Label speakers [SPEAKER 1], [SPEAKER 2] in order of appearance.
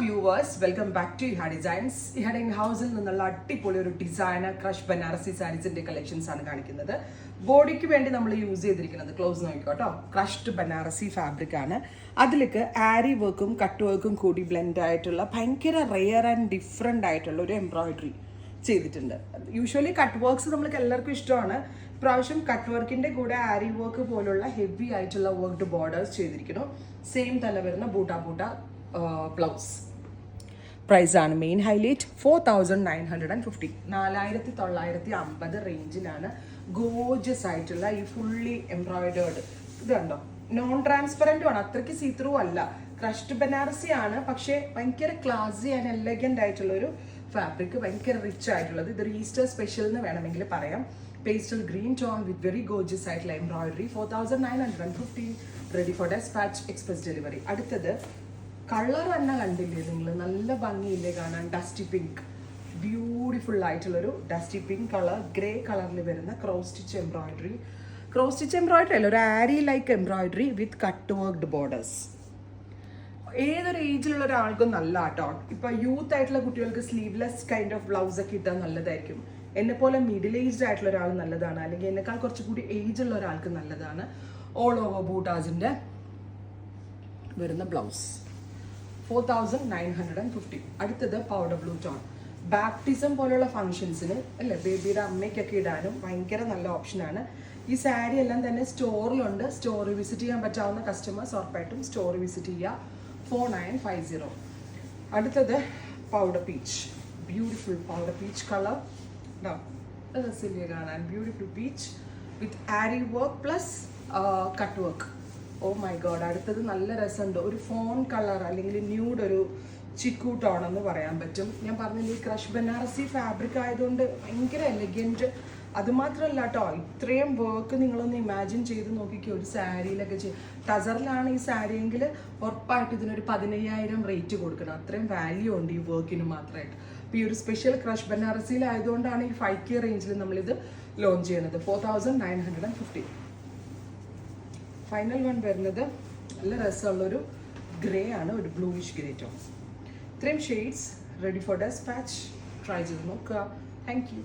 [SPEAKER 1] Viewers, welcome back to Iha designs. ഇഹാ ഹൗസിൽ നിന്നുള്ള അടിപൊളി ഒരു ഡിസൈനർ ക്രഷ് ബനാറസി സാരീസിന്റെ കളക്ഷൻസ് ആണ് കാണിക്കുന്നത്. ബോഡിക്ക് വേണ്ടി നമ്മൾ യൂസ് ചെയ്തിരിക്കുന്നത് ക്ലോസ് നോക്കിക്കോട്ടോ, ക്രഷ്ഡ് ബനാറസി ഫാബ്രിക് ആണ്. അതിലേക്ക് ആരി വർക്കും കട്ട് വർക്കും കൂടി ബ്ലെൻഡ് ആയിട്ടുള്ള ഭയങ്കര റെയർ ആൻഡ് ഡിഫറെൻ്റ് ആയിട്ടുള്ള ഒരു എംബ്രോയിഡറി ചെയ്തിട്ടുണ്ട്. യൂഷ്വലി കട്ട് വർക്ക്സ് നമ്മൾക്ക് എല്ലാവർക്കും ഇഷ്ടമാണ്. ഇപ്രാവശ്യം കട്ട് വർക്കിന്റെ കൂടെ ആരി വർക്ക് പോലുള്ള ഹെവി ആയിട്ടുള്ള വർക്ക്ഡ് ബോർഡേഴ്സ് ചെയ്തിരിക്കുന്നു. സെയിം തന്നെ വരുന്ന ബൂട്ട ബ്ലൗസ്. പ്രൈസ് ആണ് മെയിൻ ഹൈലൈറ്റ്. 4950 4950 റേഞ്ചിലാണ് ഗോർജിയസ് ആയിട്ടുള്ള ഈ ഫുള്ളി എംബ്രോയിഡേർഡ്. ഇത് കണ്ടോ, നോൺ ട്രാൻസ്പെറൻറ്റും ആണ്, അത്രയ്ക്ക് സീ ത്രൂ അല്ല. ക്രഷ്ഡ് ബനാറസി ആണ്, പക്ഷേ ഭയങ്കര ക്ലാസി ആൻഡ് എലഗന്റ് ആയിട്ടുള്ള ഒരു ഫാബ്രിക്, ഭയങ്കര റിച്ച് ആയിട്ടുള്ളത്. ഇത് ഈസ്റ്റർ സ്പെഷ്യൽ എന്ന് വേണമെങ്കിൽ പറയാം. Pastel green tone with very gorgeous ആയിട്ടുള്ള embroidery. 4950 ready for dispatch, express delivery. അടുത്തത് കളർ തന്നെ കണ്ടില്ലേ നിങ്ങൾ, നല്ല ഭംഗിയില്ലേ കാണാൻ. ഡസ്റ്റി പിങ്ക്, ബ്യൂട്ടിഫുൾ ആയിട്ടുള്ളൊരു ഡസ്റ്റി പിങ്ക് കളർ, ഗ്രേ കളറിൽ വരുന്ന cross stitch embroidery. Cross stitch embroidery അല്ല, ഒരു aari like embroidery with cut worked borders. ഏതൊരു ഏജിലുള്ള ഒരാൾക്കും നല്ല ആട്ടോ. ഇപ്പൊ യൂത്ത് ആയിട്ടുള്ള കുട്ടികൾക്ക് സ്ലീവ്ലെസ് കൈൻഡ് ഓഫ് ബ്ലൗസ് ഒക്കെ ഇട്ടാൽ നല്ലതായിരിക്കും. എന്നെ പോലെ മിഡിൽ ഏജ്ഡ് ആയിട്ടുള്ള ഒരാൾ നല്ലതാണ്, അല്ലെങ്കിൽ എന്നെക്കാൾ കുറച്ചുകൂടി ഏജ് ഉള്ള ഒരാൾക്ക് നല്ലതാണ്. ഓൾ ഓവർ ബൂട്ടാസിന്റെ വരുന്ന ബ്ലൗസ് 4950. അടുത്തത് പൗഡർ ബ്ലൂ ടോൺ. ബാപ്റ്റിസം പോലുള്ള ഫംഗ്ഷൻസിന് അല്ലേ, ബേബിയുടെ അമ്മയ്ക്കൊക്കെ ഇടാനും ഭയങ്കര നല്ല ഓപ്ഷനാണ്. ഈ സാരി എല്ലാം തന്നെ സ്റ്റോറിലുണ്ട്. സ്റ്റോർ വിസിറ്റ് ചെയ്യാൻ പറ്റാവുന്ന കസ്റ്റമേഴ്സ് ഉറപ്പായിട്ടും സ്റ്റോർ വിസിറ്റ് ചെയ്യുക. 4950. അടുത്തത് powder peach, beautiful powder peach colour. രസില്ലേ കാണാൻ, beautiful peach with aari work plus cut work. Oh my god. അടുത്തത് നല്ല രസമുണ്ട്, ഒരു ഫോൺ കളർ അല്ലെങ്കിൽ ന്യൂഡ്, ഒരു ചിക്കു ടോൺ എന്ന് പറയാൻ പറ്റും. ഞാൻ പറഞ്ഞില്ലേ, ക്രഷ് ബനാറസി ഫാബ്രിക് ആയതുകൊണ്ട് ഭയങ്കര എലഗൻറ്റ്. അതുമാത്രമല്ല കേട്ടോ, ഇത്രയും വർക്ക് നിങ്ങളൊന്ന് ഇമാജിൻ ചെയ്ത് നോക്കിക്കോ ഒരു സാരിയിലൊക്കെ ടസറിലാണ് ഈ സാരി എങ്കിൽ ഉറപ്പായിട്ട് ഇതിനൊരു 15000 റേറ്റ് കൊടുക്കണം. അത്രയും വാല്യൂ ഉണ്ട് ഈ വർക്കിന് മാത്രമായിട്ട്. അപ്പോൾ ഈ ഒരു സ്പെഷ്യൽ ക്രഷ് ബനാറസിയിലായതുകൊണ്ടാണ് ഈ 5K റേഞ്ചിൽ നമ്മളിത് ലോഞ്ച് ചെയ്യുന്നത്. 4950. ഫൈനൽ വൺ വരുന്നത് നല്ല രസമുള്ളൊരു ഗ്രേ ആണ്, ഒരു ബ്ലൂയിഷ് ഗ്രേ ടോൺ. ഇത്രയും shades ready for despatch. Try ചെയ്ത് നോക്കുക. Thank U.